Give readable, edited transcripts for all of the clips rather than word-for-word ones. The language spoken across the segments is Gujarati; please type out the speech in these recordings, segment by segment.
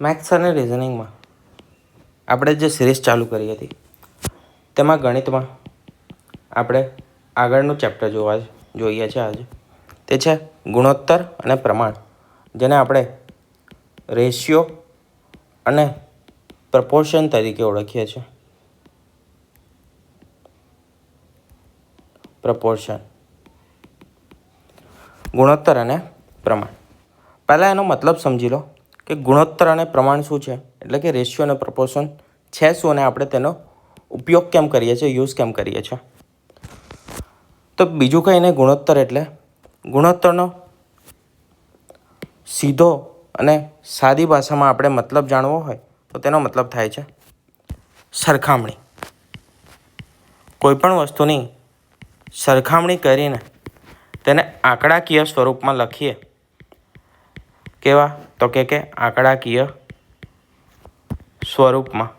મેથ્સ અને રિઝનિંગમાં આપણે જે સિરીઝ ચાલુ કરી હતી તેમાં ગણિતમાં આપણે આગળનું ચેપ્ટર જોઈએ છે આજે. તે છે ગુણોત્તર અને પ્રમાણ, જેને આપણે રેશિયો અને પ્રપોર્શન તરીકે ઓળખીએ છીએ. પ્રપોર્શન, ગુણોત્તર અને પ્રમાણ. પહેલાં એનો મતલબ સમજી લો કે ગુણોત્તર અને પ્રમાણ શું છે, એટલે કે રેશિયો અને પ્રપોર્શન છે શું અને આપણે તેનો ઉપયોગ કેમ કરીએ છીએ, યુઝ કેમ કરીએ છીએ. તો બીજું કંઈ નહીં, ગુણોત્તરનો સીધો અને સાદી ભાષામાં આપણે મતલબ જાણવો હોય તો તેનો મતલબ થાય છે સરખામણી. કોઈપણ વસ્તુની સરખામણી કરીને તેને આંકડાકીય સ્વરૂપમાં લખીએ. કેવા? તો કે આંકડાકીય સ્વરૂપમાં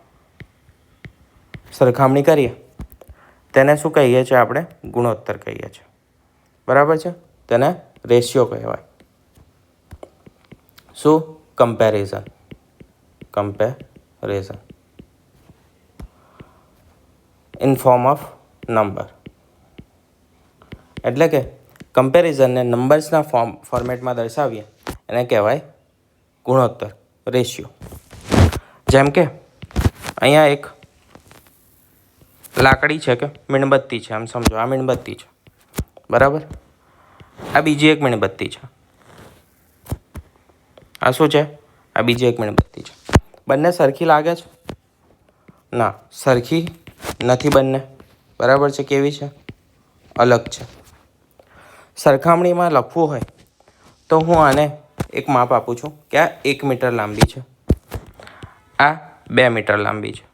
સરખામણી કરીએ તેને શું કહીએ છીએ? આપણે ગુણોત્તર કહીએ છીએ. બરાબર છે? તેને રેશિયો કહેવાય. શું? Comparison in form of number. એટલે કે કમ્પેરિઝનને નંબર્સના ફોર્મેટમાં દર્શાવીએ એને કહેવાય ગુણોત્તર, રેશિયો. જેમ કે અહીંયા એક લાકડી છે કે મીણબત્તી છે, આમ સમજો આ મીણબત્તી છે, બરાબર. આ બીજી એક મીણબત્તી છે. આ શું છે? આ બીજી એક મીણબત્તી છે. બંને સરખી લાગે છે? ના, સરખી નથી બંને. બરાબર છે? કેવી છે? અલગ છે. સરખામણીમાં લખવું હોય તો હું આને એક માપ આપું છું કે આ 1 મીટર લાંબી છે, આ 2 મીટર લાંબી છે.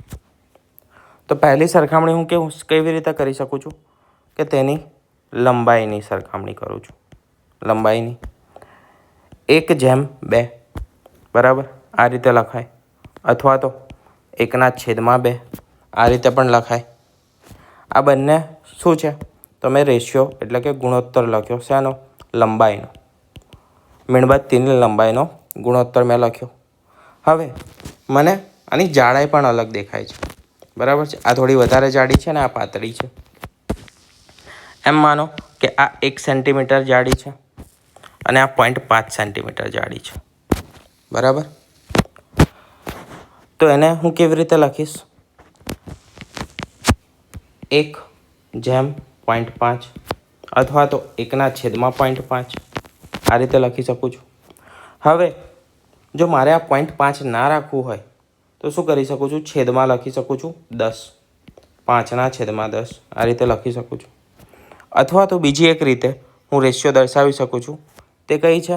તો પહેલી સરખામણી હું કેવી રીતે કરી શકું છું કે તેની લંબાઈની સરખામણી કરું છું. લંબાઈની 1/2, બરાબર, આ રીતે લખાય. અથવા તો 1/2 આ રીતે પણ લખાય. આ બંને શું છે? તો મેં રેશિયો એટલે કે ગુણોત્તર લખ્યો. શેનો? લંબાઈનો. મીણબત્તીની લંબાઈનો ગુણોત્તર મેં લખ્યો. હવે મને આની જાડાઈ પણ અલગ દેખાય છે, બરાબર છે. આ થોડી વધારે જાડી છે ને આ પાતળી છે. એમ માનો કે આ 1 સેન્ટીમીટર જાડી છે અને આ 0.5 સેન્ટીમીટર જાડી છે, બરાબર. તો એને હું કેવી રીતે લખીશ? 1/0.5 અથવા તો 1/0.5 આ રીતે લખી શકું છું. હવે જો મારે આ 0.5 ના રાખવું હોય તો શું કરી શકું છું? છેદમાં લખી શકું છું 10, 5/10 આ રીતે લખી શકું છું. અથવા તો બીજી એક રીતે હું રેશિયો દર્શાવી શકું છું. તે કઈ છે?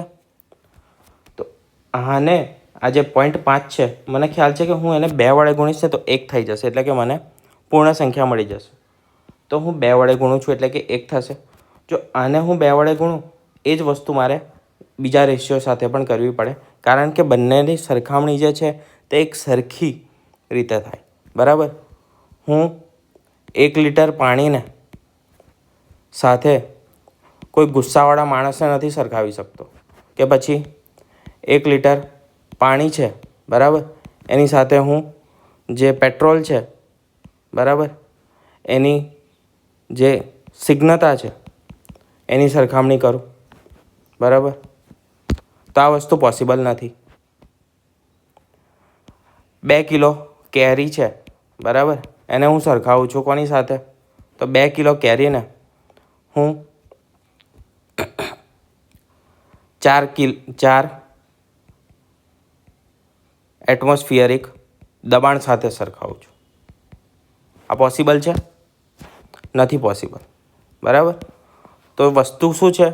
તો આને આ જે 0.5 છે, મને ખ્યાલ છે કે હું એને 2 વડે ગુણીશ ને તો 1 થઈ જશે, એટલે કે મને પૂર્ણ સંખ્યા મળી જશે. તો હું 2 વડે ગુણું છું એટલે કે 1 થશે. જો આને હું 2 વડે ગુણું એ જ વસ્તુ મારે બીજા રેશિયો સાથે પણ કરવી પડે, કારણ કે બંનેની સરખામણી જે છે તે એક સરખી રીતે થાય, બરાબર. હું 1 લીટર પાણીને સાથે કોઈ ગુસ્સાવાળા માણસને નથી સરખાવી શકતો, કે પછી 1 લીટર પાણી છે, બરાબર, એની સાથે હું જે પેટ્રોલ છે, બરાબર, એની જે સ્નિગ્ધતા છે એની સરખામણી કરું, બરાબર. તો આ વસ્તુ પોસિબલ નથી. 2 કિલો કેરી છે, બરાબર, એને હું સરખાવું છું કોની સાથે? તો 2 કિલો કેરીને હું 4 એટમોસ્ફિયરિક દબાણ સાથે સરખાવું છું. આ પોસિબલ છે? નથી પોસિબલ, બરાબર. તો વસ્તુ શું છે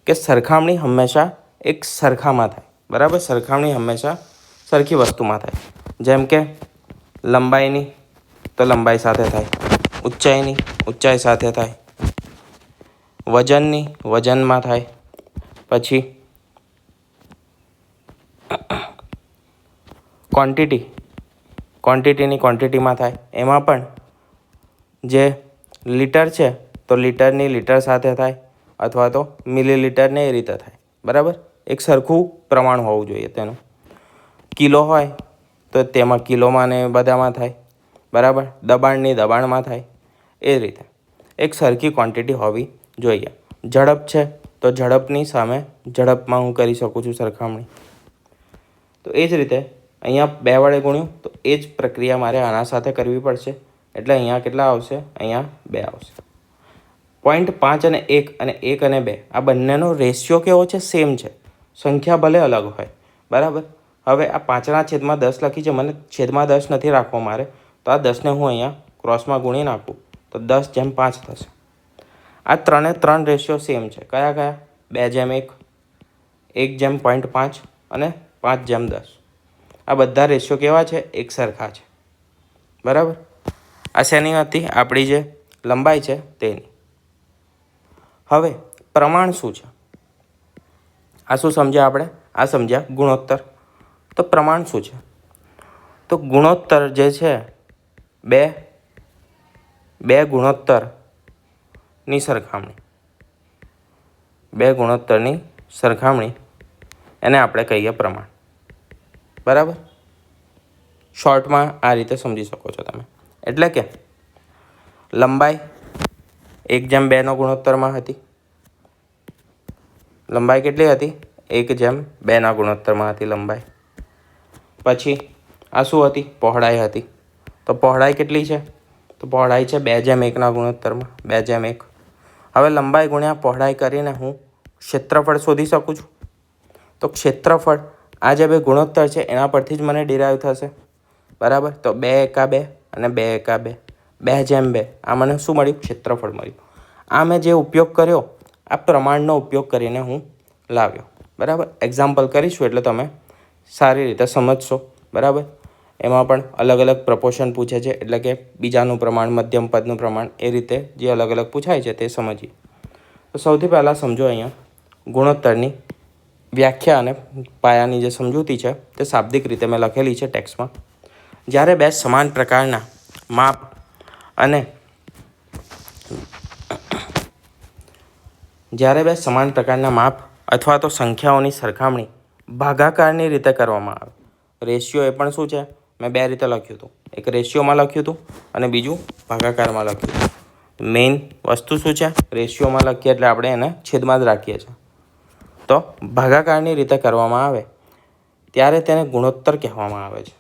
કે સરખામણી હંમેશા એક સરખામાં થાય, બરાબર. સરખામણી હંમેશા સરખી વસ્તુમાં થાય. જેમ કે લંબાઈની તો લંબાઈ સાથે થાય, ઊંચાઈની ઊંચાઈ સાથે થાય, વજનની વજનમાં થાય, પછી ક્વોન્ટિટીની ક્વોન્ટિટીમાં થાય. એમાં પણ જે લીટર છે તો લીટરની લીટર સાથે થાય, અથવા તો મિલીલીટરને એ રીતે થાય, બરાબર. એક સરખું પ્રમાણ હોવું જોઈએ તેનું. કિલો હોય તો તેમાં કિલોમાં ને બધામાં થાય, બરાબર. દબાણની દબાણમાં થાય. એ રીતે એક સરખી ક્વોન્ટિટી હોવી જોઈએ. ઝડપ છે તો ઝડપની સામે ઝડપમાં હું કરી શકું છું સરખામણી. તો એ જ રીતે અહીંયા 2 વડે ગુણ્યું તો એ જ પ્રક્રિયા મારે આના સાથે કરવી પડશે. એટલે અહીંયા કેટલા આવશે? અહીંયા 2 આવશે. 0.5 અને 1 અને 1 અને 2 આ બંનેનો રેશિયો કેવો છે? સેમ છે. સંખ્યા ભલે અલગ હોય, બરાબર. હવે આ 5/10 લખી છે, મને છેદમાં 10 નથી રાખવો મારે, તો આ 10ને હું અહીંયા ક્રોસમાં ગુણી નાખું તો 10/5 થશે. આ 3 રેશિયો સેમ છે. કયા કયા? 2/1, 1/0.5 અને 5/10. આ બધા રેશિયો કેવા છે? એક સરખા છે, બરાબર. આ શેની હતી? આપણી જે લંબાઈ છે તેની. હવે પ્રમાણ શું છે? આ શું સમજ્યા આપણે? આ સમજ્યા ગુણોત્તર. તો પ્રમાણ શું છે? તો ગુણોત્તર જે છે બે ગુણોત્તરની સરખામણી. 2 ગુણોત્તરની સરખામણી એને આપણે કહીએ પ્રમાણ, બરાબર. શોર્ટમાં આ રીતે સમજી શકો છો તમે. એટલે કે લંબાઈ 1/2 ગુણોત્તરમાં હતી. લંબાઈ કેટલી હતી? 1/2 ગુણોત્તરમાં હતી લંબાઈ. પછી આ શું હતી? પહોળાઈ હતી. તો પહોળાઈ કેટલી છે? તો પહોળાઈ છે 2/1 ગુણોત્તરમાં, 2/1. હવે લંબાઈ ગુણ્યા પહોળાઈ કરીને હું ક્ષેત્રફળ શોધી શકું છું. તો ક્ષેત્રફળ આ જે 2 ગુણોત્તર છે એના પરથી જ મને ડિરાઈવ થશે, બરાબર. તો 2 એકા 2 અને 2 એકા 2, 2/2. આ મને શું મળ્યું? ક્ષેત્રફળ મળ્યું. આ મેં જે ઉપયોગ કર્યો આ પ્રમાણનો ઉપયોગ કરીને હું લાવ્યો, બરાબર. એક્ઝામ્પલ કરીશું એટલે તમે સારી રીતે સમજશો, બરાબર. એમાં પણ અલગ અલગ પ્રપોર્શન પૂછે છે, એટલે કે બીજાનું પ્રમાણ, મધ્યમ પદનું પ્રમાણ, એ રીતે જે અલગ અલગ પૂછાય છે તે સમજીએ. તો સૌથી પહેલાં સમજો અહીંયા ગુણોત્તરની વ્યાખ્યા અને પાયાની જે સમજૂતી છે તે શાબ્દિક રીતે મેં લખેલી છે ટેક્સ્ટમાં. જ્યારે 2 સમાન પ્રકારના માપ અને અથવા તો સંખ્યાઓની સરખામણી ભાગાકારની રીતે કરવામાં આવે. રેશિયો એ પણ શું છે? મેં 2 રીતે લખ્યું હતું. એક રેશિયોમાં લખ્યું હતું અને બીજું ભાગાકારમાં લખ્યું હતું. મેઇન વસ્તુ શું છે? રેશિયોમાં લખીએ એટલે આપણે એને છેદમાં જ રાખીએ છીએ. તો ભાગાકારની રીતે કરવામાં આવે ત્યારે તેને ગુણોત્તર કહેવામાં આવે છે.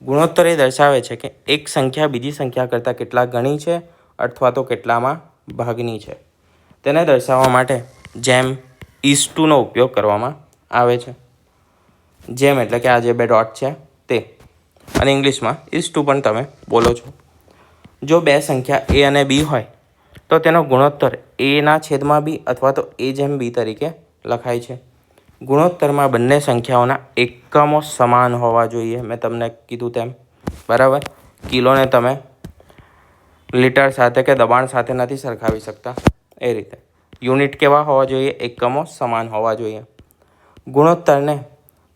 ગુણોત્તર એ દર્શાવે છે કે એક સંખ્યા બીજી સંખ્યા કરતાં કેટલા ગણી છે અથવા તો કેટલામાં ભાગની છે. તેને દર્શાવવા માટે જેમ નો ઉપયોગ કરવામાં આવે છે. જેમ એટલે કે આ જે 2 ડોટ છે તે, અને ઇંગ્લિશમાં પણ તમે બોલો છો. જો 2 સંખ્યા a અને b હોય તો તેનો ગુણોત્તર a/b અથવા તો a/b તરીકે લખાય છે. ગુણોત્તરમાં બંને સંખ્યાઓના એકમો સમાન હોવા જોઈએ. મેં તમને કીધું તેમ, બરાબર. કિલોને તમે લીટર સાથે કે દબાણ સાથે નથી સરખાવી શકતા. એ રીતે યુનિટ કેવા હોવા જોઈએ? એકમો સમાન હોવા જોઈએ. ગુણોત્તરને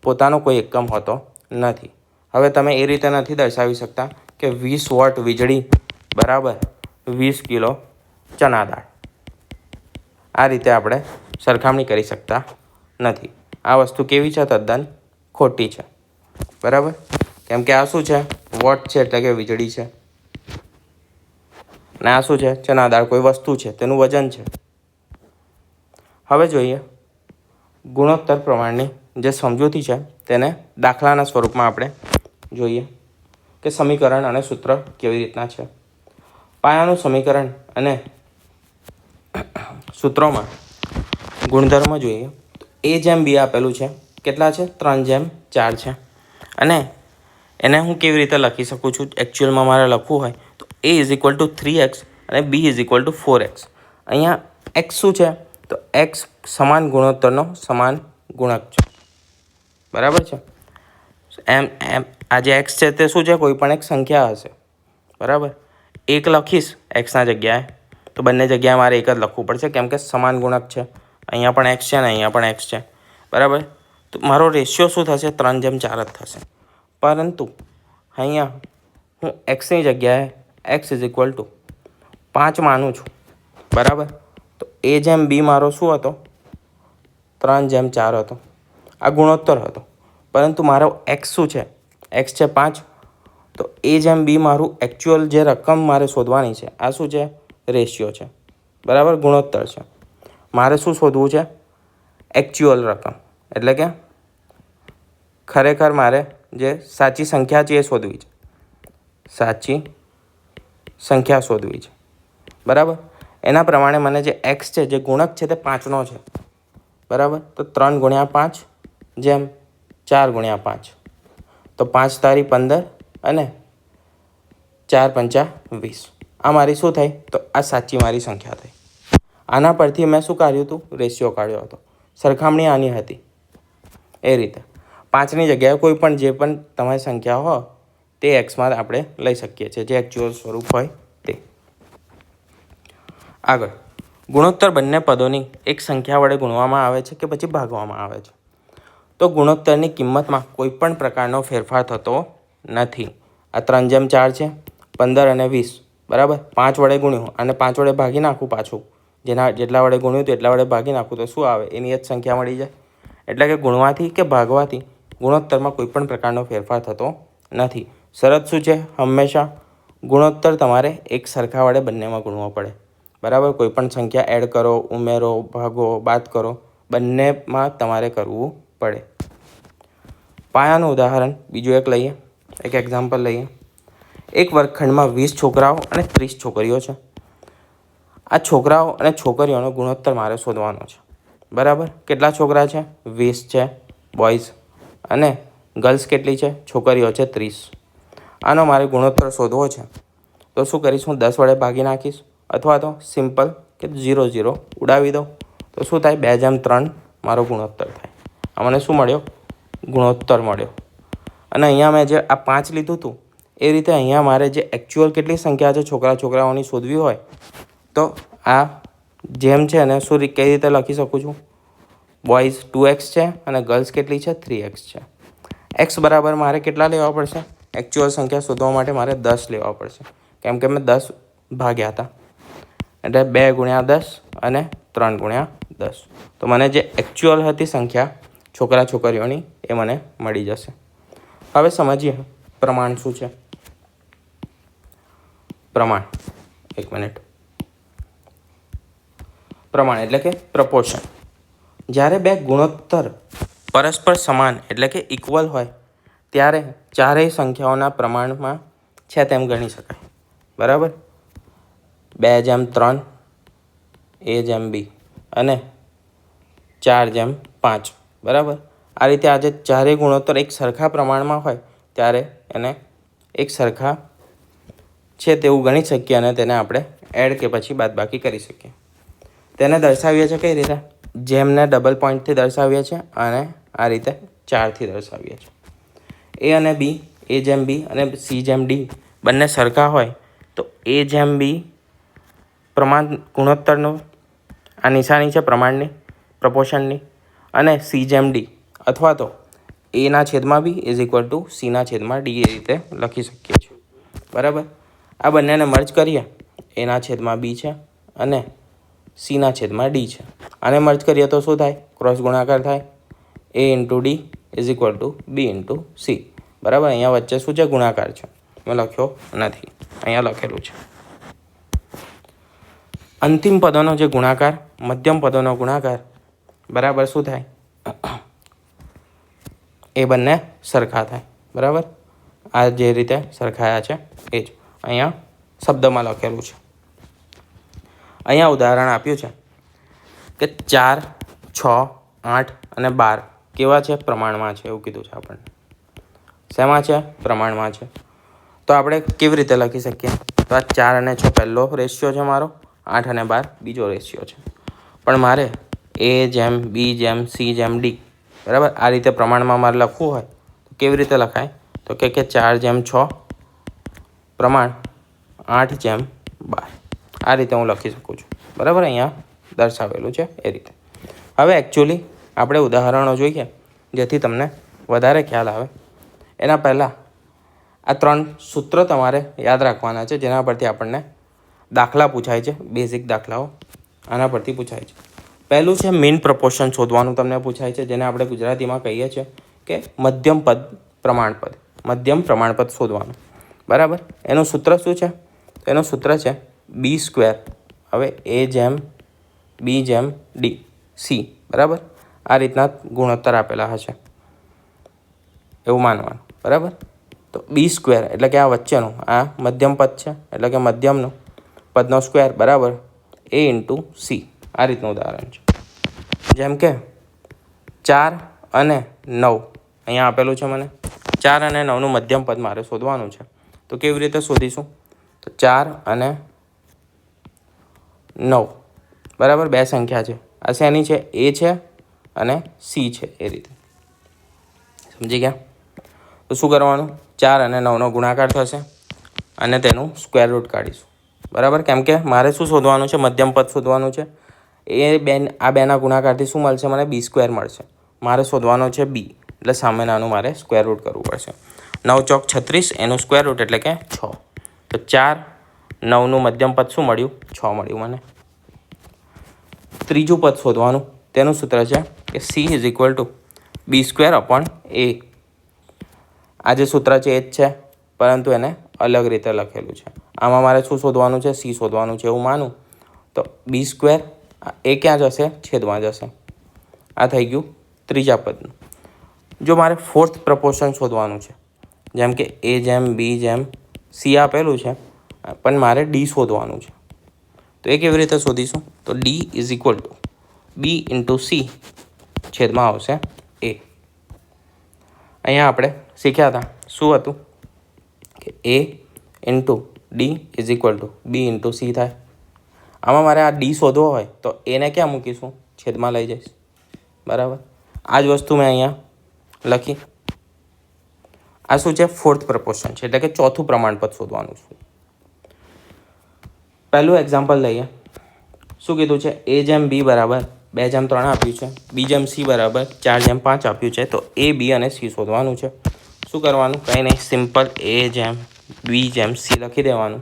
પોતાનો કોઈ એકમ હોતો નથી. હવે તમે એ રીતે નથી દર્શાવી શકતા કે 20 વોટ વીજળી બરાબર 20 કિલો ચણા દાળ. આ રીતે આપણે સરખામણી કરી શકતા નથી. આ વસ્તુ કેવી છે? તદ્દન ખોટી છે, બરાબર. કેમ કે આ શું છે? વોટ છે એટલે કે વીજળી છે, અને આ શું છે? ચણા દાળ કોઈ વસ્તુ છે, તેનું વજન છે. હવે જોઈએ ગુણોત્તર પ્રમાણની જે સમજૂતી છે તેને દાખલાના સ્વરૂપમાં આપણે જોઈએ કે સમીકરણ અને સૂત્ર કેવી રીતના છે. પાયાનું સમીકરણ અને સૂત્રોમાં ગુણધર્મ જોઈએ. a/b આપેલું છે. કેટલા છે? 3/4 છે. અને એને હું કેવી રીતે લખી શકું છું? એકચ્યુઅલમાં મારે લખવું હોય તો a = 3x અને b = 4x. અહીંયા x શું છે? તો x સમાન ગુણોત્તરનો સમાન ગુણક છે, બરાબર છે. એમ આ જે x છે તે શું છે? કોઈ પણ એક સંખ્યા હશે, બરાબર. 1 લખીશ xના જગ્યાએ તો બંને જગ્યાએ મારે 1 જ લખવું પડશે, કેમ કે સમાન ગુણક છે. અહીંયા પણ x છે ને અહીંયા પણ x છે, બરાબર. તો મારો રેશિયો શું થશે? 3/4 જ થશે. પરંતુ અહીંયા હું xની જગ્યાએ x = 5 માનું છું, બરાબર. તો a/b મારો શું હતો? 3/4 હતો. આ ગુણોત્તર હતો. પરંતુ મારો એક્સ શું છે, એક્સ છે 5. તો એ જેમ બી મારું એકચ્યુઅલ જે રકમ મારે શોધવાની છે, આ શું છે, રેશિયો છે, બરાબર, ગુણોત્તર છે. મારે શું શોધવું છે, એકચ્યુઅલ રકમ, એટલે કે ખરેખર મારે જે સાચી સંખ્યા છે એ શોધવી છે, સાચી સંખ્યા શોધવી છે, બરાબર. એના પ્રમાણે મને જે એક્સ છે, જે ગુણક છે તે 5નો છે, બરાબર. તો 3 × 5 જેમ 4 × 5, તો 5 તારી 15 અને 4 પંચા 20. આ મારી શું થઈ, તો આ સાચી મારી સંખ્યા થઈ. આના પરથી મેં શું કાઢ્યું હતું, રેશિયો કાઢ્યો હતો. સરખામણી આની હતી એ રીતે 5ની જગ્યાએ કોઈ પણ જે પણ તમારી સંખ્યા હોય તે એક્સમાં આપણે લઈ શકીએ છીએ, જે એકચ્યુઅલ સ્વરૂપ હોય તે. આગળ, ગુણોત્તર બંને પદોની એક સંખ્યા વડે ગુણવામાં આવે છે કે પછી ભાગવામાં આવે છે. તો ગુણોત્તરની કિંમતમાં કોઈ પણ પ્રકારનો ફેરફાર થતો નથી. આ 3/4 છે, 15 અને 20, બરાબર. 5 વડે ગુણ્યું અને 5 વડે ભાગી નાખું પાછું, જેટલા વડે ગુણ્યું તેટલા વડે ભાગી નાખું તો શું આવે, એની જ સંખ્યા મળી જાય. એટલે કે ગુણવાથી કે ભાગવાથી ગુણોત્તરમાં કોઈ પણ પ્રકારનો ફેરફાર થતો નથી. શરત શું છે, હંમેશા ગુણોત્તર તમારે એક સરખા વડે બંનેમાં ગુણવો પડે, બરાબર. કોઈ પણ સંખ્યા એડ કરો, ઉમેરો, ભાગો, બાદ કરો, બંનેમાં તમારે કરવું પડે. પાયાનું ઉદાહરણ બીજું એક લઈએ, એક એક્ઝામ્પલ લઈએ. એક વર્ગખંડમાં 20 છોકરાઓ અને 30 છોકરીઓ છે. આ છોકરાઓ અને છોકરીઓનો ગુણોત્તર મારે શોધવાનો છે, બરાબર. કેટલા છોકરા છે, 20 છે બોયઝ, અને ગર્લ્સ કેટલી છે, છોકરીઓ છે 30. આનો મારે ગુણોત્તર શોધવો છે. તો શું કરીશ, હું 10 વડે ભાગી નાખીશ, અથવા તો સિમ્પલ કે 0 0 ઉડાવી દઉં. તો શું થાય, 2/3 મારો ગુણોત્તર થાય. આ મને શું મળ્યો, ગુણોત્તર મળ્યો. અને અહીંયા મેં જે આ 5 લીધું હતું એ રીતે અહીંયા મારે જે એકચ્યુઅલ કેટલી સંખ્યા છે છોકરાઓની શોધવી હોય તો આ જેમ છે એને કઈ રીતે લખી શકું છું, બોયઝ 2x છે અને ગર્લ્સ કેટલી છે, 3x છે. એક્સ બરાબર મારે કેટલા લેવા પડશે, એકચ્યુઅલ સંખ્યા શોધવા માટે મારે 10 લેવા પડશે, કેમ કે મેં 10 ભાગ્યા હતા. એટલે 2 × 10 અને 3 × 10. તો મને જે એકચ્યુઅલ હતી સંખ્યા છોકરીઓની એ મને મળી જશે. હવે સમજીએ પ્રમાણ શું છે. પ્રમાણ, એક મિનિટ. પ્રમાણ એટલે કે પ્રપોર્શન. જ્યારે બે ગુણોત્તર પરસ્પર સમાન એટલે કે ઇક્વલ હોય ત્યારે ચારેય સંખ્યાઓના પ્રમાણમાં છે તેમ ગણી શકાય, બરાબર. 2/3 A/B અને 4/5, બરાબર. આ રીતે આજે ચારેય ગુણોત્તર એક સરખા પ્રમાણમાં હોય ત્યારે એને એક સરખા છે તેવું ગણી શકીએ અને તેને આપણે એડ કે પછી બાદબાકી કરી શકીએ. તેને દર્શાવીએ છીએ કઈ રીતે, જેમને ડબલ પોઈન્ટથી દર્શાવીએ છીએ અને આ રીતે 4થી દર્શાવીએ છીએ. એ અને બી, A/B અને C/D બંને સરખા હોય તો A/B પ્રમાણ ગુણોત્તરનું આ નિશાની છે પ્રમાણની, પ્રપોર્શનની, અને C/D અથવા તો A/B = C/D એ રીતે લખી શકીએ છીએ, બરાબર. આ બંનેને મર્જ કરીએ, A/B છે અને C/D છે. આને મર્જ કરીએ તો શું થાય, ક્રોસ ગુણાકાર થાય, A × D = B × C, બરાબર. અહીંયા વચ્ચે શું છે, ગુણાકાર છે, મેં લખ્યો નથી, અહીંયા લખેલું છે. અંતિમ પદોનો જે ગુણાકાર મધ્યમ પદોનો ગુણાકાર બરાબર શું થાય, એ બંને સરખા થાય, બરાબર. આ જે રીતે સરખાયા છે એ જ અહીંયા શબ્દમાં લખેલું છે. અહીંયા ઉદાહરણ આપ્યું છે કે 4, 6, 8 અને 12 કેવા છે, પ્રમાણમાં છે એવું કીધું છે આપણને. શેમાં છે, પ્રમાણમાં છે. તો આપણે કેવી રીતે લખી શકીએ, તો આ 4 અને 6 પહેલો રેશિયો છે મારો, 8 અને 12 બીજો રેશિયો છે. પણ મારે A/B/C/D, બરાબર, આ રીતે પ્રમાણમાં મારે લખવું હોય તો કેવી રીતે લખાય, તો કે 4/6 પ્રમાણ 8/12, આ રીતે હું લખી શકું છું, બરાબર. અહીંયા દર્શાવેલું છે એ રીતે. હવે એકચ્યુઅલી આપણે ઉદાહરણો જોઈએ જેથી તમને વધારે ખ્યાલ આવે. એના પહેલાં આ 3 સૂત્રો તમારે યાદ રાખવાના છે જેના પરથી આપણને દાખલા પૂછાય છે, બેઝિક દાખલાઓ આના પરથી પૂછાય છે. પહેલું છે મીન પ્રપોર્શન શોધવાનું તમને પૂછાય છે, જેને આપણે ગુજરાતીમાં કહીએ છીએ કે મધ્યમ પ્રમાણપદ શોધવાનું. બરાબર. એનું સૂત્ર શું છે? તો એનું સૂત્ર છે B². હવે A/B/D/C. બરાબર. આ રીતના ગુણોત્તર આપેલા હશે એવું માનવાનું. બરાબર. તો B² એટલે કે આ વચ્ચેનું આ મધ્યમ પદ છે, એટલે કે મધ્યમનું પદનો સ્ક્વેર બરાબર A/C. આ રીતનું ઉદાહરણ છે. જેમ કે 4 અને 9 અહીંયા આપેલું છે મને. 4 અને 9નું મધ્યમ પદ મારે શોધવાનું છે. તો કેવી રીતે શોધીશું? તો 4 અને 9 બરાબર બે સંખ્યા છે. આ શેની છે? A છે અને C છે. એ રીતે સમજી ગયા? તો શું કરવાનું? 4 અને 9નો ગુણાકાર થશે અને તેનું સ્ક્વેર રૂટ કાઢીશું. બરાબર. કેમ કે મારે શું શોધવાનું છે? મધ્યમ પદ શોધવાનું છે. આ બેના ગુણાકારથી શું મળશે? મને B² મળશે. મારે શોધવાનો છે B, એટલે સામેનાનું મારે સ્ક્વેર રૂટ કરવું પડશે. 9 ચોક 36, એનું સ્ક્વેર રૂટ એટલે કે 6. તો 4, 9નું મધ્યમ પદ શું મળ્યું? 6 મળ્યું મને. ત્રીજું પદ શોધવાનું, તેનું સૂત્ર છે કે C = B²/A. આ જે સૂત્ર છે એ જ છે, પરંતુ એને અલગ રીતે લખેલું છે. આમાં મારે શું શોધવાનું છે? C શોધવાનું છે એવું માનું તો B², એ ક્યાં જશે? છેદમાં જશે. આ થઈ ગયું ત્રીજા પદનું. જો મારે ફોર્થ પ્રપોર્શન શોધવાનું છે, જેમ કે A/B/C આપેલું છે, પણ મારે D શોધવાનું છે. તો એ કેવી રીતે શોધીશું? તો D = B/C છેદમાં આવશે A. અહીંયા આપણે શીખ્યા હતા શું હતું કે A/D = B/C થાય. આમાં મારે આ D શોધવો હોય તો એને ક્યાં મૂકીશું? છેદમાં લઈ જઈશ. બરાબર. આ જ વસ્તુ મેં અહીંયા લખી. આ શું છે? ફોર્થ પ્રપોર્શન છે, એટલે કે ચોથું પ્રમાણપદ શોધવાનું છે. પહેલું એક્ઝામ્પલ લઈએ. શું કીધું છે? A/B બરાબર 2/3 આપ્યું છે. B/C બરાબર 4/5 આપ્યું છે. તો A, B અને C શોધવાનું છે. શું કરવાનું? કંઈ નહીં, સિમ્પલ A/B/C લખી દેવાનું.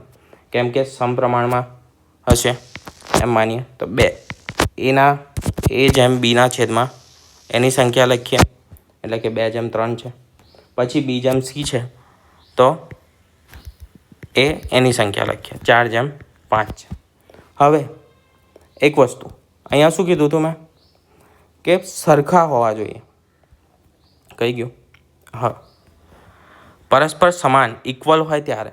કેમ કે સમપ્રમાણમાં હશે એમ માનીએ તો A/Bના છેદમાં એની સંખ્યા લખીએ, એટલે કે 2/3 છે. પછી B/C છે તો એની સંખ્યા લખીએ 4/5 છે. હવે એક વસ્તુ અહીંયા શું કીધું હતું મેં કે સરખા હોવા જોઈએ. કહી ગયું? હા, પરસ્પર સમાન ઇક્વલ હોય ત્યારે.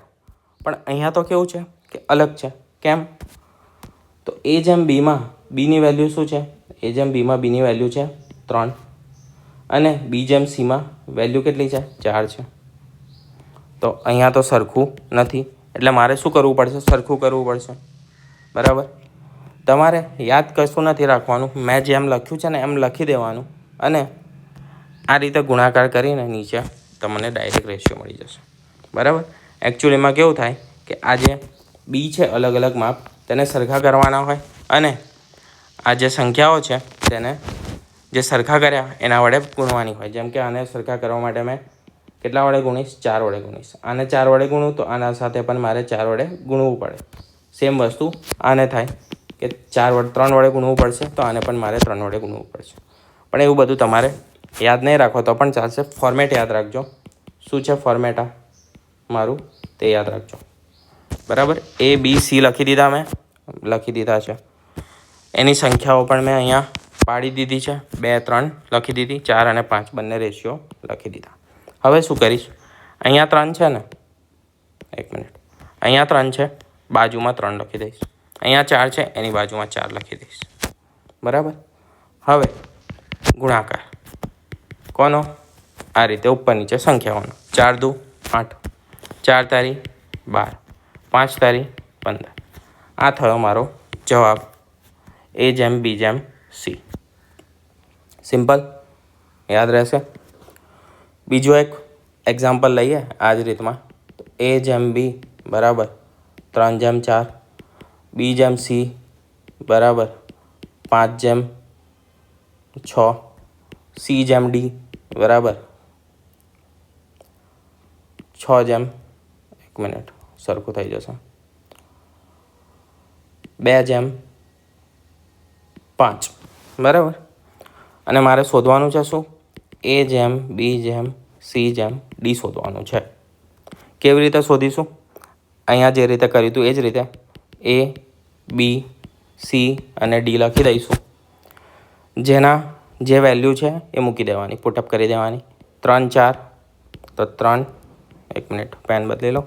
પણ અહીંયા તો કેવું છે કે અલગ છે. કેમ? તો A/Bમાં Bની વેલ્યુ શું છે? A/Bમાં Bની વેલ્યુ છે 3 અને B/Cમાં વેલ્યુ કેટલી છે? 4 છે. તો અહીંયા તો સરખું નથી, એટલે મારે શું કરવું પડશે? સરખું કરવું પડશે. બરાબર. તમારે યાદ કશું નથી રાખવાનું, મેં જેમ લખ્યું છે ને એમ લખી દેવાનું અને આ રીતે ગુણાકાર કરીને નીચે તમને ડાયરેક્ટ રેશિયો મળી જશે. બરાબર. એકચ્યુઅલીમાં કેવું થાય કે આ જે B છે અલગ અલગ માપ તેને સરખા કરવાના હોય અને આ જે સંખ્યાઓ છે તેને જે સરખા કર્યા એના વડે ગુણવાની હોય. જેમ કે આને સરખા કરવા માટે મેં કેટલા વડે ગુણીશ? 4 વડે ગુણીશ. આને 4 વડે ગુણું તો આના સાથે પણ મારે 4 વડે ગુણવું પડે. સેમ વસ્તુ આને થાય કે 3 વડે ગુણવું પડશે, તો આને પણ મારે 3 વડે ગુણવું પડશે. પણ એવું બધું તમારે યાદ નહીં રાખો તો પણ ચાલશે. ફોર્મેટ યાદ રાખજો. શું છે ફોર્મેટ આ મારું તે યાદ રાખજો. બરાબર. A, B, C લખી દીધા છે. એની સંખ્યાઓ પણ મેં અહીંયા પાડી દીધી છે. 2, 3 લખી દીધી. 4 અને 5 બંને રેશિયો લખી દીધા. હવે શું કરીશ? અહીંયા 3 છે ને, એક મિનિટ, અહીંયા 3 છે, બાજુમાં 3 લખી દઈશ. અહીંયા 4 છે, એની બાજુમાં 4 લખી દઈશ. બરાબર. હવે ગુણાકાર કોનો? આ રીતે ઉપર નીચે સંખ્યાઓનો. 4 દુ 8, 4 તારી 12, 5 તારી 15. આ થયો મારો જવાબ A/B/C. સિમ્પલ, યાદ રહેશે. બીજો એક એક્ઝામ્પલ લઈએ આ જ રીતમાં. A/B બરાબર 3/4, B/C બરાબર 5/6, C/D બરાબર 6 એક મિનિટ સરખું થઈ જશે 2/5 બરાબર. અને મારે શોધવાનું છે શું? એ જેમ બી જેમ સી જેમ ડી શોધવાનું છે. કેવી રીતે શોધીશું? અહીંયા જે રીતે કર્યું હતું એ જ રીતે એ બી સી અને ડી લખી દઈશું. જેના જે વેલ્યુ છે એ મૂકી દેવાની, પુટઅપ કરી દેવાની. 3 4 તો 3, 1 મિનિટ પેન બદલી લો,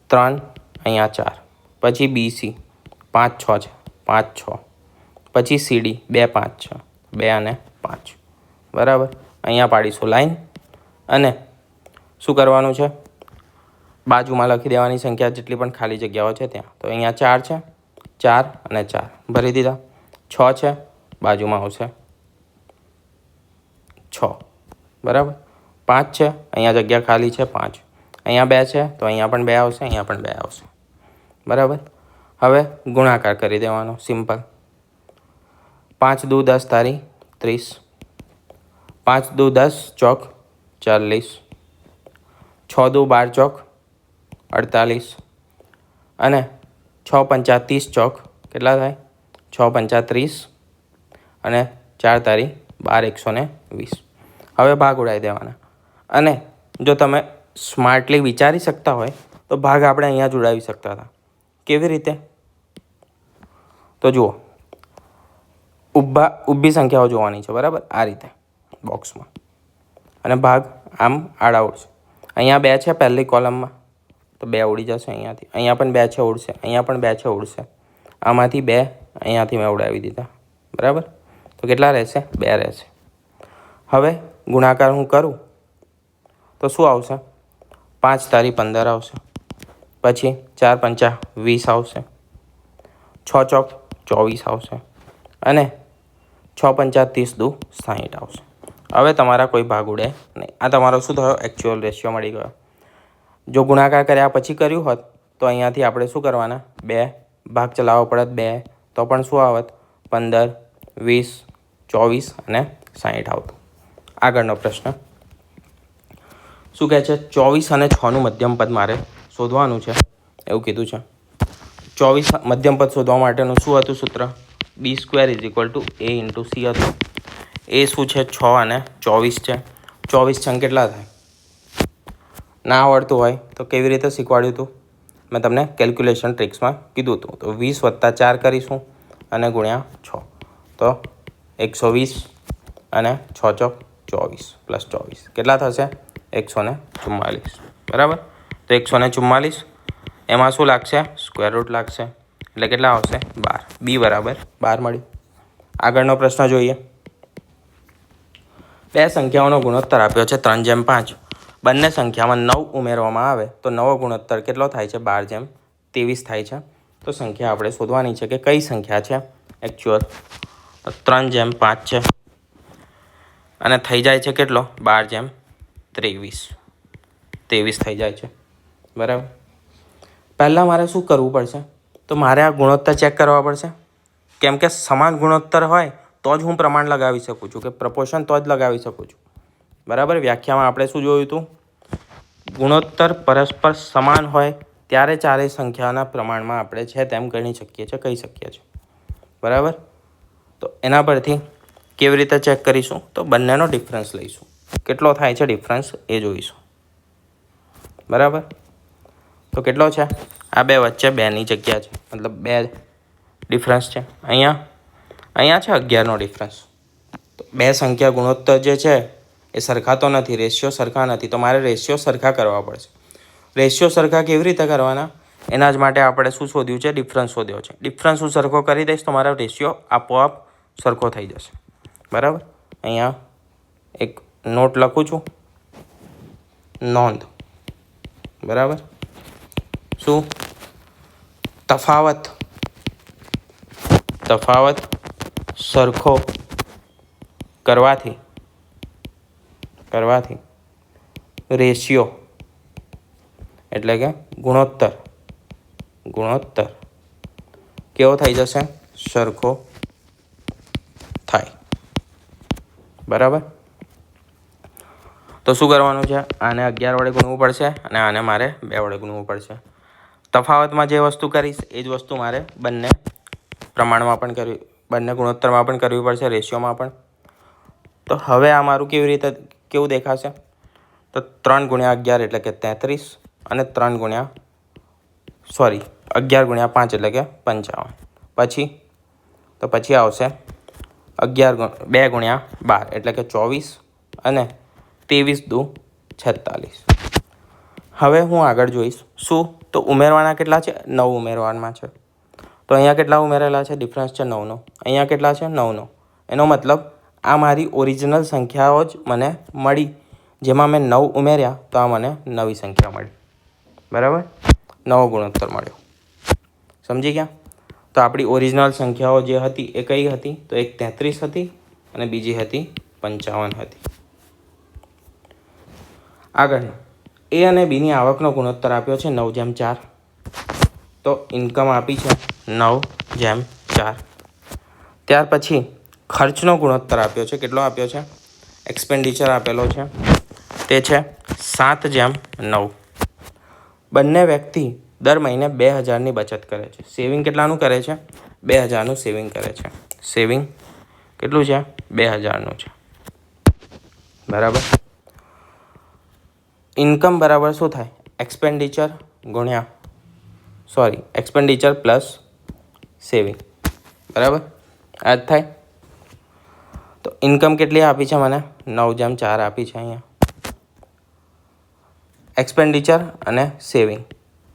3 અહીંયા 4, પછી બી સી 5 6 છે, 5 6, પછી સી ડી 2 5 6, 2 અને 5. બરાબર. અહીંયા પાડીશું લાઈન અને શું કરવાનું છે? બાજુમાં લખી દેવાની સંખ્યા જેટલી પણ ખાલી જગ્યાઓ છે ત્યાં. તો અહીંયા 4 છે, 4 અને 4 ભરી દીધા. 6 છે, બાજુમાં આવશે 6. બરાબર. 5 છે, અહીંયા જગ્યા ખાલી છે 5. અહીંયા 2 છે તો અહીંયા પણ 2 આવશે, અહીંયા પણ 2 આવશે. બરાબર. હવે ગુણાકાર કરી દેવાનો સિમ્પલ. 5 દુ 10 તારી 30, 5 દુ 10 ચોક 40, 6 દુ 12 ચોક 48 અને 6 પંચા 30 ચોક કેટલા થાય? 6 પંચા 30 અને 4 તારી 12 120. હવે ભાગ ઉડાવી દેવાના. અને જો તમે સ્માર્ટલી વિચારી શકતા હોય તો ભાગ આપણે અહીંયા જ ઉડાવી શકતા હતા. કેવી રીતે? તો જુઓ, ઊભી સંખ્યાઓ જોવાની છે. બરાબર. આ રીતે બોક્સમાં અને ભાગ આમ આડા ઉડશે. અહીંયા 2 છે પહેલી કોલમમાં તો 2 ઉડી જશે અહીંયાથી. અહીંયા પણ 2 છે ઉડશે, અહીંયા પણ 2 છે ઉડશે. આમાંથી 2 અહીંયાથી મેં ઉડાવી દીધા. બરાબર. તો કેટલા રહેશે? 2 રહેશે. હવે ગુણાકાર હું કરું તો શું આવશે? 5 તારી 15 આવશે, પછી 4 પંચા 20 આવશે, 6 ચોક 24 આવશે અને 6 પંચા 30 દુ 60 આવશે. હવે તમારા કોઈ ભાગ ઉડે નહીં. આ તમારો શું થયો? એકચ્યુઅલ રેશિયો મળી ગયો. જો ગુણાકાર કર્યા પછી કર્યું હોત તો અહીંયાથી આપણે શું કરવાના? 2 ભાગ ચલાવવો પડત 2, તો પણ શું આવત? 15 20 24 અને 60 આવતું. આગળનો પ્રશ્ન શું કહે છે? 24 અને 6નું મધ્યમ પદ મારે શોધવાનું છે એવું કીધું છે. 24 મધ્યમ પદ શોધવા માટેનું શું હતું સૂત્ર? B² = A × C હતું. એ શું છે? 6 અને 24 છે. 24 છંગ કેટલા થાય? ના આવડતું હોય તો કેવી રીતે શીખવાડ્યું હતું? મેં તમને કેલ્ક્યુલેશન ટ્રિક્સમાં કીધું હતું. તો 20 + 4 કરીશું અને ગુણ્યા 6 તો 120 અને 6 ચોક 24 + 24 કેટલા થશે? 144. બરાબર. તો 144 એમાં શું લાગશે? સ્ક્વેર રૂટ લાગશે એટલે કેટલા આવશે? 12. B = 12 મળ્યું. આગળનો પ્રશ્ન જોઈએ. બે સંખ્યાઓનો ગુણોત્તર આપ્યો છે 3/5. બંને સંખ્યામાં 9 ઉમેરવામાં આવે તો નવો ગુણોત્તર કેટલો થાય છે? 12/23 થાય છે. તો સંખ્યા આપણે શોધવાની છે કે કઈ સંખ્યા છે એકચ્યુઅલ. 3/5 છે અને થઈ જાય છે કેટલો? 12/23. 23 થઈ જાય છે. બરાબર. પહેલાં મારે શું કરવું પડશે? તો મારે આ ગુણોત્તર ચેક કરવા પડશે. કેમ કે સમાન ગુણોત્તર હોય તો જ હું પ્રમાણ લગાવી શકું છું, કે પ્રપોર્શન તો જ લગાવી શકું છું. બરાબર. વ્યાખ્યામાં આપણે શું જોયું હતું? ગુણોત્તર પરસ્પર સમાન હોય ત્યારે ચારેય સંખ્યાના પ્રમાણમાં આપણે છે તેમ ગણી શકીએ છીએ, કહી શકીએ છીએ. બરાબર. તો એના પરથી કેવી રીતે ચેક કરીશું? તો બંનેનો ડિફરન્સ લઈશું. કેટલો થાય છે ડિફરન્સ એ જોઈશું. બરાબર. તો કેટલો છે? આ બે વચ્ચે 2ની જગ્યા છે, મતલબ 2 ડિફરન્સ છે. અહીંયા છે 11નો ડિફરન્સ. તો બે સંખ્યા ગુણોત્તર જે છે એ સરખા તો નથી, રેશિયો સરખા નથી. તો મારે રેશિયો સરખા કરવા પડશે. રેશિયો સરખા કેવી રીતે કરવાના? એના જ માટે આપણે શું શોધ્યું છે? ડિફરન્સ શોધ્યો છે. ડિફરન્સ હું સરખો કરી દઈશ તો મારો રેશિયો આપોઆપ સરખો થઈ જશે. બરાબર. અહીંયા એક નોટ લખું છું, નોંધ. બરાબર. શું? તફાવત સરખો કરવાથી રેશિયો એટલે કે ગુણોત્તર કેવો થઈ જશે? સરખો થાય. બરાબર. તો શું કરવાનું છે? આને 11 વડે ગુણવું પડશે અને આને મારે 2 વડે ગુણવું પડશે. તફાવતમાં જે વસ્તુ કરીશ એ જ વસ્તુ મારે બંને પ્રમાણમાં પણ કરવી, બંને ગુણોત્તરમાં પણ કરવી પડશે, રેશિયોમાં પણ. તો હવે આ મારું કેવું દેખાશે? તો 3 × 11 એટલે કે 33 અને 11 × 5 એટલે કે 55. પછી આવશે 2 × 12 એટલે કે 24 અને 23 દુ 46. હવે હું આગળ જોઈશ શું? તો ઉમેરવાના કેટલા છે? 9 ઉમેરવાના છે. તો અહીંયા કેટલા ઉમેરેલા છે? ડિફરન્સ છે 9નો. અહીંયા કેટલા છે? 9નો. એનો મતલબ આ મારી ઓરિજિનલ સંખ્યાઓ જ મને મળી, જેમાં મેં 9 ઉમેર્યા તો આ મને નવી સંખ્યા મળી. બરાબર, નવો ગુણોત્તર મળ્યો. સમજી ગયા? તો આપણી ઓરિજિનલ સંખ્યાઓ જે હતી એ કઈ હતી? તો એક 33 હતી અને બીજી હતી 55 હતી. આગળ એ અને બીની આવકનો ગુણોત્તર આપ્યો છે 9:4. તો ઇન્કમ આપી છે 9:4. ત્યાર પછી ખર્ચનો ગુણોત્તર આપ્યો છે. કેટલો આપ્યો છે? એક્સપેન્ડિચર આપેલો છે, તે છે 7:9. બંને વ્યક્તિ દર મહિને 2000ની બચત કરે છે. સેવિંગ કેટલાનું કરે છે? 2000નું સેવિંગ કરે છે. સેવિંગ કેટલું છે? 2000નું છે. બરાબર. ઇન્કમ બરાબર શું થાય? Expenditure plus saving. બરાબર, આ જ થાય. તો ઇન્કમ કેટલી આપી છે મને? 9:4 આપી છે અહીંયા. એક્સપેન્ડિચર અને સેવિંગ.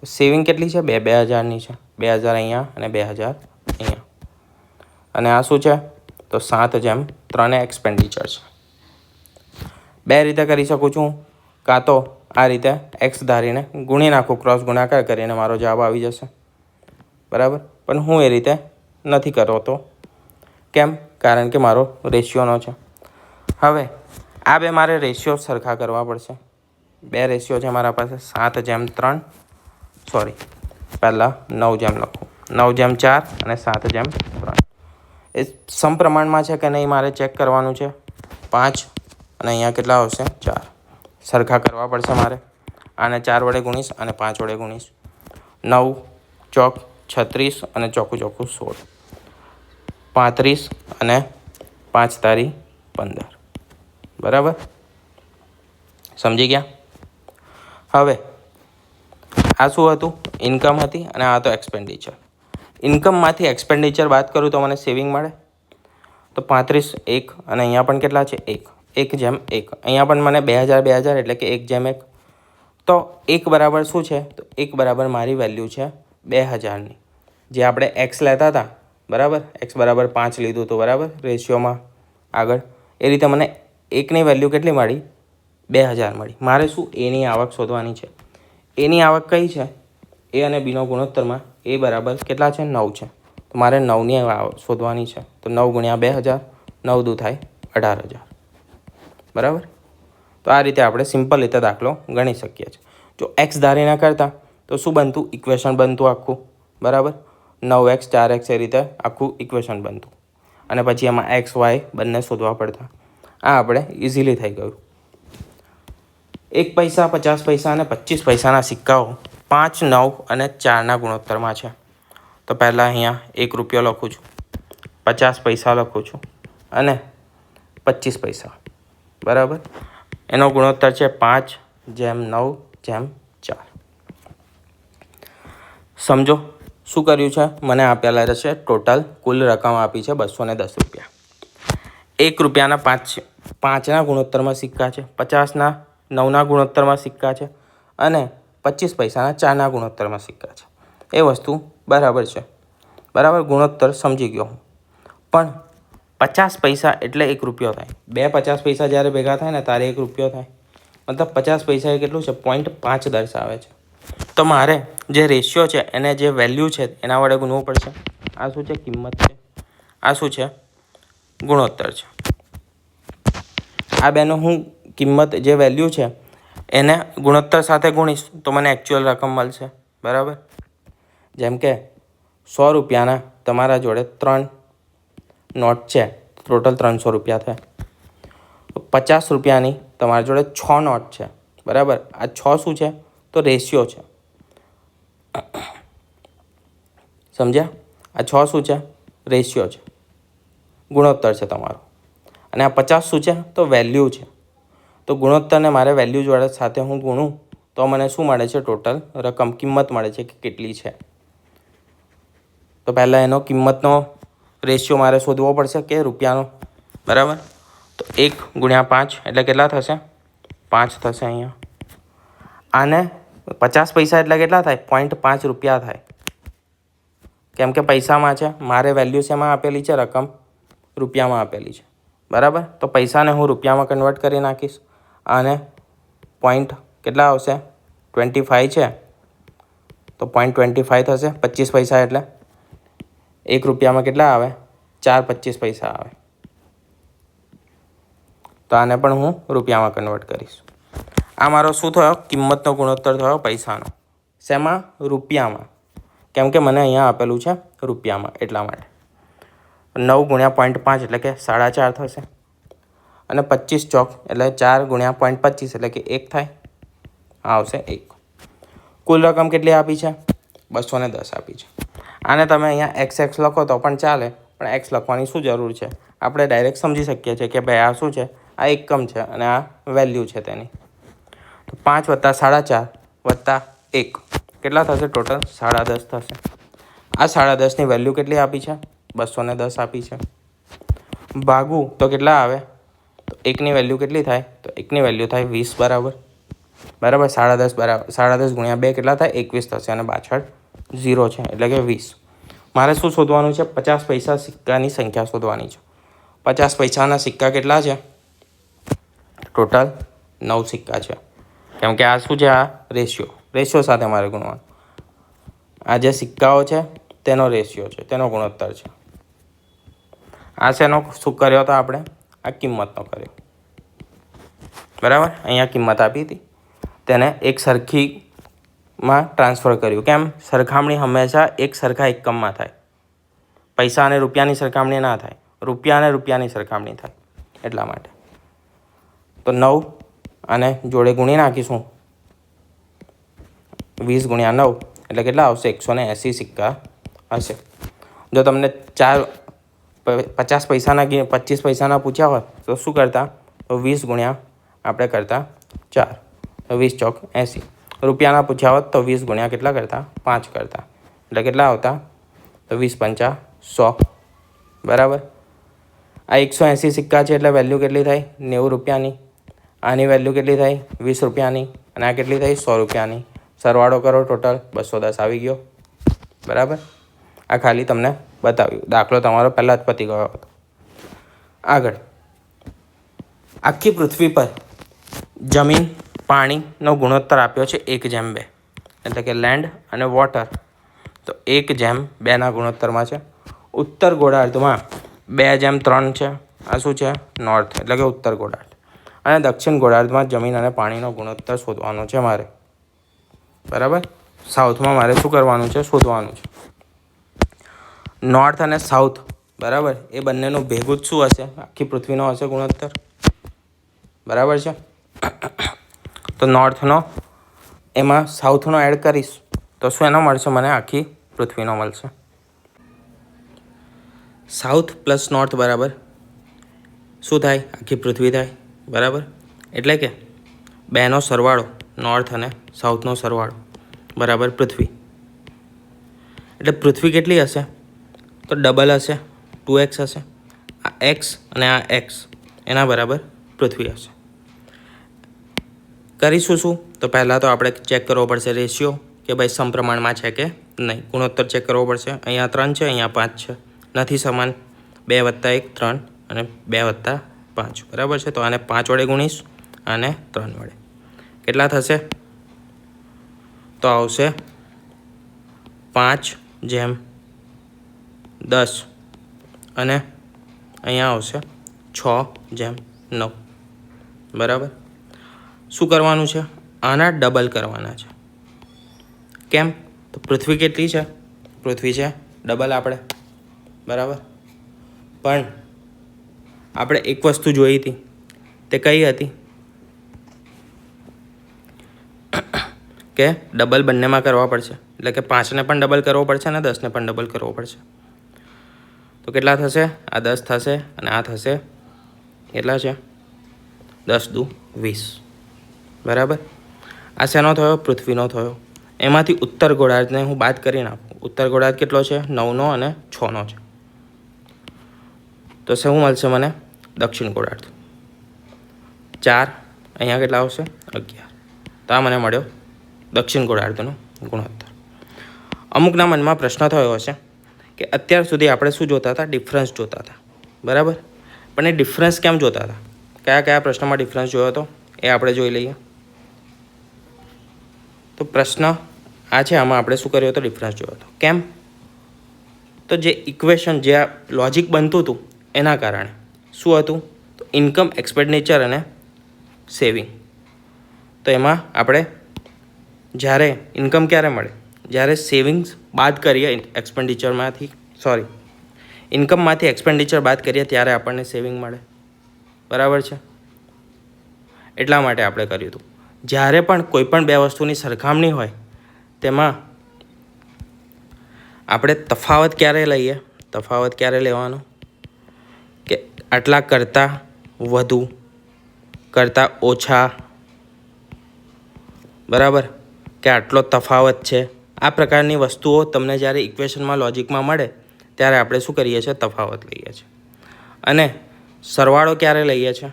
સેવિંગ કેટલી છે? 2000ની છે. 2000 અહીંયા અને 2000 અહીંયા. અને આ શું છે? તો 7:3 એક્સપેન્ડિચર છે. બે રીતે કરી શકું છું. કાં તો આ રીતે એક્સ ધારીને ગુણી નાખું, ક્રોસ ગુણાકાર કરીને મારો જવાબ આવી જશે. બરાબર, પણ હું એ રીતે નથી કરતો. કેમ? કારણ કે મારો રેશિયોનો છે. હવે આ બે મારે રેશિયો સરખા કરવા પડશે. બે રેશિયો છે મારા પાસે, 7:3. પહેલાં 9 લખું, 9:4 અને 7:3. એ સમપ્રમાણમાં છે કે નહીં મારે ચેક કરવાનું છે. 5 અને અહીંયા કેટલા આવશે? 4. સરખા કરવા પડશે મારે. આને 4 વડે ગુણીશ અને 5 વડે ગુણીશ. 9 ચોક 36 અને ચોકું 16. 35 અને 5 તારી 15. બરાબર, સમજી ગયા? હવે આ શું હતું? ઇન્કમ હતી અને આ તો એક્સપેન્ડિચર. ઇન્કમમાંથી એક્સપેન્ડિચર બાદ કરું તો મને સેવિંગ મળે. તો 35 1 અને અહીંયા પણ કેટલા છે? 1:1. અહીંયા પણ મને 2000 એટલે કે 1:1. તો 1 બરાબર શું છે? તો 1 બરાબર મારી વેલ્યુ છે 2000ની, જે આપણે એક્સ લેતા હતા. બરાબર, એક્સ બરાબર 5 લીધું હતું. બરાબર, રેશિયોમાં આગળ એ રીતે મને 1ની વેલ્યુ કેટલી મળી? 2000 મળી. મારે શું? એની આવક શોધવાની છે. એની આવક કઈ છે? એ અને બીનો ગુણોત્તરમાં એ બરાબર કેટલા છે? 9 છે. તો મારે 9ની આવક શોધવાની છે. તો 9 × 2000, 9 દુ થાય 18,000. બરાબર, તો આ રીતે આપણે સિમ્પલ રીતે દાખલો ગણી શકીએ છીએ. જો એક્સ ધારીને કરતા તો શું બનતું? ઇક્વેશન બનતું આખું. બરાબર, 9x 4x એ રીતે આખું ઇક્વેશન બનતું. અને પછી એમાં એક્સ વાય બંને શોધવા પડતા. આ આપણે ઇઝીલી થઈ ગયું. 1 પૈસા, 50 પૈસા અને 25 પૈસાના સિક્કાઓ 5, 9 અને 4ના ગુણોત્તરમાં છે. તો પહેલાં અહીંયા 1 રૂપિયો લખું છું, 50 પૈસા લખું છું અને 25 પૈસા. બરાબર, એનો ગુણોત્તર છે 5:9:4. સમજો શું કર્યું છે? મને આપેલા છે ટોટલ કુલ રકમ આપી છે 210 રૂપિયા. 1 રૂપિયાના 5ના ગુણોત્તરમાં સિક્કા છે, 50ના 9ના ગુણોત્તરમાં સિક્કા છે અને 25 પૈસાના 4ના ગુણોત્તરમાં સિક્કા છે. એ વસ્તુ બરાબર છે. બરાબર, ગુણોત્તર સમજી ગયો હું. પણ 50 પૈસા એટલે 1 રૂપિયો થાય. 2 50 પૈસા જ્યારે ભેગા થાય ને ત્યારે 1 રૂપિયો થાય. મતલબ 50 પૈસા એ કેટલું છે? 0.5 દર્શાવે છે. તો મારે જે રેશિયો છે એને જે વેલ્યુ છે એના વડે ગુણવું પડશે. આ શું છે? કિંમત છે. આ શું છે? ગુણોત્તર છે. આ બેનો હું કિંમત જે વેલ્યુ છે એને ગુણોત્તર સાથે ગુણીશ તો મને એકચ્યુઅલ રકમ મળશે. બરાબર, જેમ કે 100 રૂપિયાના તમારા જોડે 3 નોટ છે, ટોટલ 300 રૂપિયા થાય. 50 રૂપિયાની તમારા જોડે 6 નોટ છે. બરાબર, આ 6 શું છે? તો રેશિયો છે. સમજ્યા? આ 6 શું છે? રેશિયો છે, ગુણોત્તર છે તમારો. અને આ 50 શું છે? તો વેલ્યુ છે. તો ગુણોત્તરને મારે વેલ્યુ જોડે સાથે હું ગુણું તો મને શું મળે છે? ટોટલ રકમ, કિંમત મળે છે કે કેટલી છે. તો પહેલાં એનો કિંમતનો રેશિયો મારે શોધવો પડશે કે રૂપિયાનો, બરાબર. તો 1 × 5 એટલે કેટલા થશે? 5 થશે અહીંયા. આને 50 પૈસા એટલે કેટલા થાય? 0.5 રૂપિયા થાય. કેમ કે પૈસામાં છે, મારે વેલ્યુ શેમાં આપેલી છે? રકમ રૂપિયામાં આપેલી છે, બરાબર. તો પૈસાને હું રૂપિયામાં કન્વર્ટ કરી નાખીશ. અને પોઈન્ટ કેટલા આવશે? 25 છે, તો 0.25 થશે. 25 પૈસા એટલે 1 રૂપિયામાં કેટલા આવે? 4.25 પૈસા આવે. તો આને પણ હું રૂપિયામાં કન્વર્ટ કરીશ. આ મારો શું થયો? કિંમતનો ગુણોત્તર થયો પૈસાનો. શેમાં? રૂપિયામાં. કેમ કે મને અહીંયા આપેલું છે રૂપિયામાં, એટલા માટે. 9 × 0.5 એટલે કે 4.5 થશે. અને 25 ચોક એટલે 4 × 0.25 એટલે કે 1 થાય. આ આવશે 1. કુલ રકમ કેટલી આપી છે? 210 આપી છે. આને તમે અહીંયા XX લખો તો પણ ચાલે, પણ X લખવાની શું જરૂર છે? આપણે ડાયરેક્ટ સમજી શકીએ છીએ કે ભાઈ આ શું છે? આ એકમ છે અને આ વેલ્યુ છે તેની. તો 5 + 4.5 + 1 કેટલા થશે? ટોટલ 10.5 થશે. આ 10.5ની વેલ્યુ કેટલી આપી છે? 210 આપી છે. ભાગું તો કેટલા આવે? તો 1ની વેલ્યુ કેટલી થાય? તો 1ની વેલ્યુ થાય 20 બરાબર. 10.5 બરાબર 10.5 × 2 કેટલા થાય? 21 થશે. અને પાછળ 0 છે એટલે કે 20. મારે શું શોધવાનું છે? 50 પૈસા સિક્કાની સંખ્યા શોધવાની છે. 50 પૈસાના સિક્કા કેટલા છે? ટોટલ 9 સિક્કા છે. કેમ કે આ શું છે? આ રેશિયો સાથે મારે ગુણવાનું. આ જે સિક્કાઓ છે તેનો રેશિયો છે, તેનો ગુણોત્તર છે. આ શેનો શું કર્યો હતો આપણે? આ કિંમતનો કર્યો, બરાબર. અહીંયા કિંમત આપી હતી, તેને એક સરખીમાં ટ્રાન્સફર કર્યું. કેમ? સરખામણી હંમેશા એક સરખા એકમમાં થાય. પૈસા અને રૂપિયાની સરખામણી ના થાય, રૂપિયા અને રૂપિયાની સરખામણી થાય, એટલા માટે. તો 9 અને જોડે ગુણી નાખીશું. 20 × 9 એટલે કેટલા આવશે? 180 સિક્કા હશે. જો તમને 50 પૈસાના 25 પૈસાના પૂછ્યા હોત તો શું કરતા? તો 20 × આપણે કરતા 4, તો 20 ચોક 80. રૂપિયાના પૂછ્યા હોત તો 20 × કેટલા કરતા? 5 કરતા. એટલે કેટલા આવતા? તો 20 × 5 100, બરાબર. આ 180 સિક્કા છે એટલે વેલ્યુ કેટલી થાય? 90 રૂપિયાની. આની વેલ્યુ કેટલી થાય? 20 રૂપિયાની. અને આ કેટલી થઈ? 100 રૂપિયાની. સરવાળો કરો, ટોટલ 210 આવી ગયો, બરાબર. આ ખાલી તમને બતાવ્યું. દાખલો તમારો પહેલાં જ પતી ગયો હતો. આગળ, આખી પૃથ્વી પર જમીન પાણીનો ગુણોત્તર આપ્યો છે 1:2, એટલે કે લેન્ડ અને વોટર. તો 1:2ના ગુણોત્તરમાં છે. ઉત્તર ગોળાર્ધમાં 2:3 છે. આ શું છે? નોર્થ, એટલે કે ઉત્તર ગોળાર્ધ. અને દક્ષિણ ગોળાર્ધમાં જમીન અને પાણીનો ગુણોત્તર શોધવાનો છે મારે, બરાબર. સાઉથમાં મારે શું કરવાનું છે? શોધવાનું છે. નોર્થ અને સાઉથ, બરાબર, એ બંનેનું ભેગું જ શું હશે? આખી પૃથ્વીનો હશે ગુણોત્તર, બરાબર છે. તો નોર્થનો એમાં સાઉથનો એડ કરીશ તો શું એનો મળશે? મને આખી પૃથ્વીનો મળશે. સાઉથ પ્લસ નોર્થ બરાબર શું થાય? આખી પૃથ્વી થાય, બરાબર. એટલે કે બેનો સરવાળો, નોર્થ અને સાઉથનો સરવાળો બરાબર પૃથ્વી. એટલે પૃથ્વી કેટલી હશે? તો ડબલ હશે, 2x હશે. આ x અને આ x એના બરાબર પૃથ્વી હશે. કરીશું શું? તો પહેલાં તો આપણે ચેક કરવો પડશે રેશિયો, કે ભાઈ સમપ્રમાણમાં છે કે નહીં. ગુણોત્તર ચેક કરવો પડશે. અહીંયા 3 છે, અહીંયા 5 છે, નથી સમાન. 2 + 1 3 અને 2 + 5 બરાબર છે. તો આને 5 વડે ગુણીશ અને 3 વડે. કેટલા થશે? તો આવશે 5:10 અને અહીંયા આવશે 6:9, બરાબર. શું કરવાનું છે? આના ડબલ કરવાના છે. કેમ? તો પૃથ્વી કેટલી છે? પૃથ્વી છે ડબલ આપણે, બરાબર. પણ આપણે એક વસ્તુ જોઈ હતી, તે કઈ હતી? કે ડબલ બંનેમાં કરવા પડશે. એટલે કે 5ને પણ ડબલ કરવો પડશે અને 10ને પણ ડબલ કરવો પડશે. તો કેટલા થશે? આ 10 થશે અને આ થશે કેટલા છે? 10 દુ 20, બરાબર. આ શેનો થયો? પૃથ્વીનો થયો. એમાંથી ઉત્તર ગોળાર્ધને હું બાદ કરીને આપું. ઉત્તર ગોળાર્ધ કેટલો છે? 9નો અને 6નો છે. તો શું મળશે મને? દક્ષિણ ગોળાર્ધ 4, અહીંયા કેટલા આવશે? 11. તો આ મને મળ્યો દક્ષિણ ગોળાર્ધનો ગુણોત્તર. અમુકના મનમાં પ્રશ્ન થયો હશે કે અત્યાર સુધી આપણે શું જોતા હતા? ડિફરન્સ જોતા હતા, બરાબર. પણ એ ડિફરન્સ કેમ જોતા હતા? કયા કયા પ્રશ્નમાં ડિફરન્સ જોયો હતો એ આપણે જોઈ લઈએ. તો પ્રશ્ન આ છે, આમાં આપણે શું કર્યો હતો? ડિફરન્સ જોયો હતો. કેમ? તો જે ઇક્વેશન, જે આ લોજિક બનતું હતું એના કારણે શું હતું? તો ઇન્કમ, એક્સપેન્ડિચર અને સેવિંગ. તો એમાં આપણે જ્યારે ઇન્કમ ક્યારે મળે? જ્યારે સેવિંગ્સ બાદ કરીએ એક્સપેન્ડિચરમાંથી, ઇન્કમમાંથી એક્સપેન્ડિચર બાદ કરીએ ત્યારે આપણને સેવિંગ મળે, બરાબર છે. એટલા માટે આપણે કર્યું હતું. જ્યારે પણ કોઈ પણ બે વસ્તુની સરખામણી હોય તેમાં આપણે તફાવત ક્યારે લઈએ? તફાવત ક્યારે લેવાનો? કે આટલા કરતાં વધુ, કરતાં ઓછા, બરાબર, કે આટલો તફાવત છે. આ પ્રકારની વસ્તુઓ તમને જ્યારે ઇક્વેશનમાં, લોજિકમાં મળે ત્યારે આપણે શું કરીએ છીએ? તફાવત લઈએ છીએ. અને સરવાળો ક્યારે લઈએ છીએ?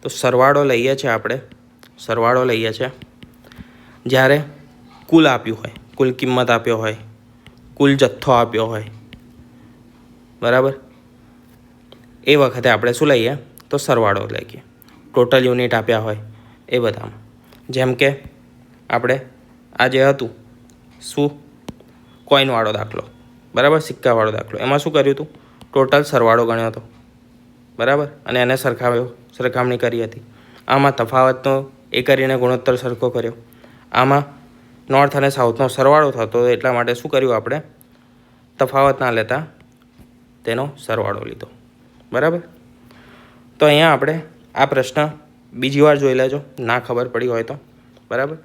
તો સરવાળો લઈએ છીએ જ્યારે કુલ આપ્યું હોય, કુલ કિંમત આપ્યો હોય, કુલ જથ્થો આપ્યો હોય, બરાબર. એ વખતે આપણે શું લઈએ? તો સરવાળો લઈએ. ટોટલ યુનિટ આપ્યા હોય એ બધામાં. જેમ કે આપણે આ જે હતું શું, કોઈનવાળો દાખલો, બરાબર, સિક્કાવાળો દાખલો, એમાં શું કર્યું હતું? ટોટલ સરવાળો ગણ્યો હતો, બરાબર, અને એને સરખામણી કરી હતી. આમાં તફાવતનો એ કરીને ગુણોત્તર સરખો કર્યો. આમાં નોર્થ અને સાઉથનો સરવાળો થતો, એટલા માટે શું કર્યું? આપણે તફાવત ના લેતા તેનો સરવાળો લીધો, બરાબર. તો અહીંયા આપણે આ પ્રશ્ન બીજી વાર જોઈ લેજો, ના ખબર પડી હોય તો, બરાબર.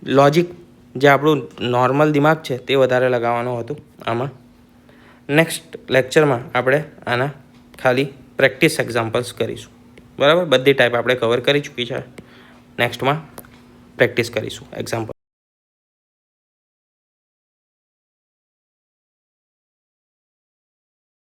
લોજિક જે આપણું નોર્મલ દિમાગ છે તે વધારે લગાવવાનું હતું આમાં. નેક્સ્ટ લેક્ચરમાં આપણે આના ખાલી પ્રેક્ટિસ એક્ઝામ્પલ્સ કરીશું, બરાબર. બધી ટાઈપ આપણે કવર કરી ચૂકી છે. નેક્સ્ટમાં પ્રેક્ટિસ કરીશું એક્ઝામ્પલ.